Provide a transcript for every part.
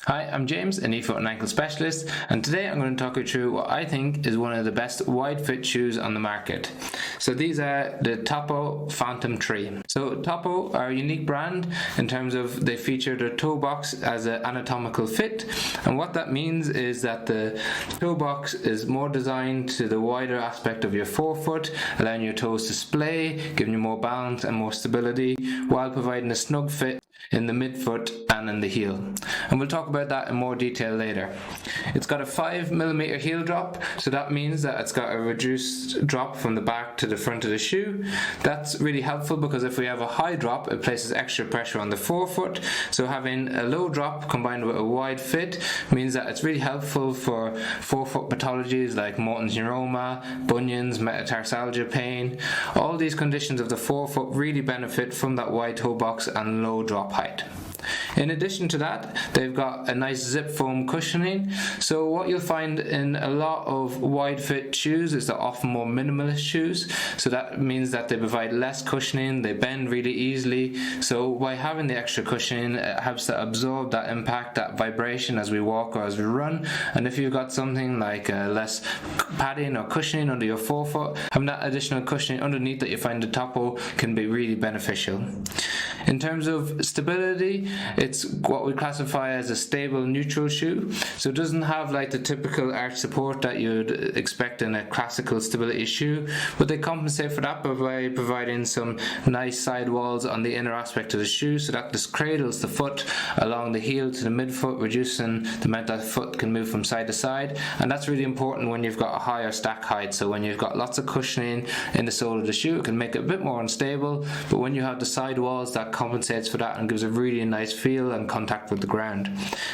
Hi, I'm James, a knee, foot and ankle specialist, and today I'm going to talk you through what I think is one of the best wide fit shoes on the market. So these are the Topo Phantom 3. So Topo are a unique brand in terms of they feature their toe box as an anatomical fit, and what that means is that the toe box is more designed to the wider aspect of your forefoot, allowing your toes to splay, giving you more balance and more stability, while providing a snug fit in the midfoot and in the heel. And we'll talk about that in more detail later. It's got a 5mm heel drop, so that means that it's got a reduced drop from the back to the front of the shoe. That's really helpful because if we have a high drop, it places extra pressure on the forefoot. So having a low drop combined with a wide fit means that it's really helpful for forefoot pathologies like Morton's neuroma, bunions, metatarsalgia pain. All these conditions of the forefoot really benefit from that wide toe box and low drop height. In addition to that, they've got a nice zip foam cushioning. So what you'll find in a lot of wide fit shoes is they're often more minimalist shoes. So that means that they provide less cushioning, they bend really easily. So by having the extra cushioning, it helps to absorb that impact, that vibration as we walk or as we run. And if you've got something like less padding or cushioning under your forefoot, having that additional cushioning underneath that you find the Topo can be really beneficial. In terms of stability, it's what we classify as a stable neutral shoe. So it doesn't have like the typical arch support that you'd expect in a classical stability shoe, but they compensate for that by providing some nice sidewalls on the inner aspect of the shoe so that this cradles the foot along the heel to the midfoot, reducing the amount that foot can move from side to side. And that's really important when you've got a higher stack height. So when you've got lots of cushioning in the sole of the shoe, it can make it a bit more unstable, but when you have the sidewalls, that compensates for that and gives a really nice feel and contact with the ground.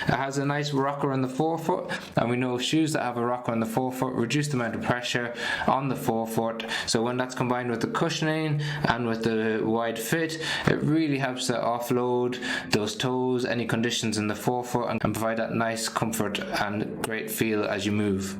It has a nice rocker on the forefoot, and we know shoes that have a rocker on the forefoot reduce the amount of pressure on the forefoot. So when that's combined with the cushioning and with the wide fit, it really helps to offload those toes, any conditions in the forefoot, and provide that nice comfort and great feel as you move.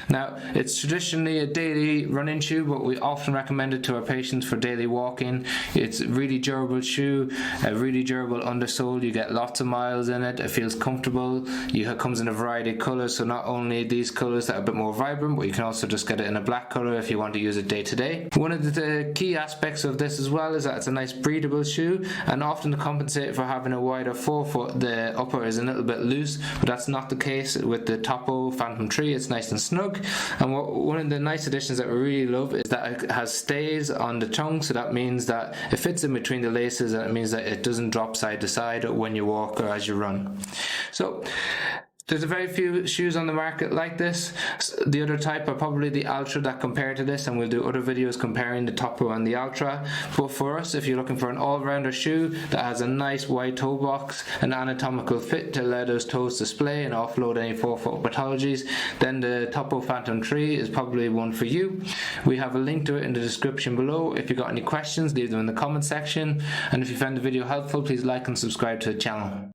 Now, it's traditionally a daily running shoe, but we often recommend it to our patients for daily walking. It's a really durable shoe, a really durable undersole. You get lots of miles in it. It feels comfortable. It comes in a variety of colors, so not only these colors that are a bit more vibrant, but you can also just get it in a black color if you want to use it day to day. One of the key aspects of this as well is that it's a nice breathable shoe, and often to compensate for having a wider forefoot, the upper is a little bit loose, but that's not the case with the Topo Phantom 3. It's nice and snug, and one of the nice additions that we really love is that it has stays on the tongue, so that means that it fits in between the laces, and it means that it doesn't drop side to side when you walk or as you run. So there's a very few shoes on the market like this. The other type are probably the Ultra that compare to this, and we'll do other videos comparing the Topo and the Ultra. But for us, if you're looking for an all-rounder shoe that has a nice wide toe box, an anatomical fit to allow those toes to splay and offload any forefoot pathologies, then the Topo Phantom 3 is probably one for you. We have a link to it in the description below. If you've got any questions, leave them in the comment section. And if you found the video helpful, please like and subscribe to the channel.